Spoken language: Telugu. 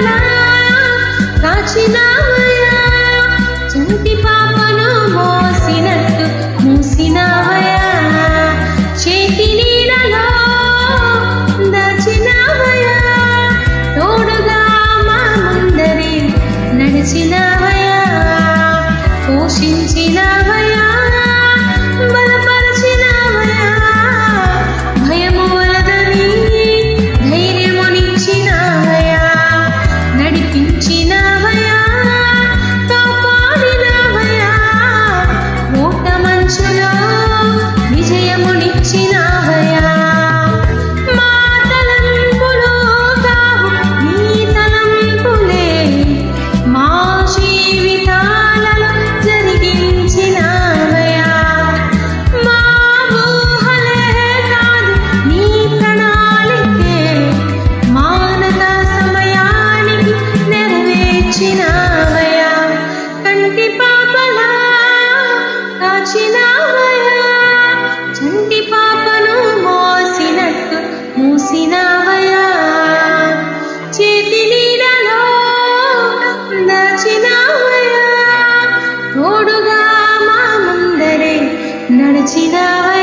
పాపలా కాచినావయ్యా, చంటి పాపను మోసినట్టు మూసినావయ్యా, చేతి నీడలో దాచినావయ్యా, తోడుగా మా ముందరి నడిచినావయ్యా, పోషించినావయ్యా, బలపరిచినావయ్యా, భయము వలదని ధైర్యమునిచ్చినావయ్యా, నడిపించినావయ్యా, కాపాడినావయ్యా, ఓట మంచులో విజయమునిచ్చినావయ్యా. మా తలంపులు కావు నీ తలంపులే, మా జీవితాలలో జరిగించినావయ్యా, మా ఊహలే కాదు నీ ప్రణాళికే, మానక సమయానికి నెరవేర్చినావయ్యా, కంటి పాపలా కాచినావయ్యా, చంటి పాపను మోసినట్టు మూసినావయ్యా, చేతి నీడలో దాచినావయ్యా, తోడుగా మా ముందరే నడిచినావయ్యా.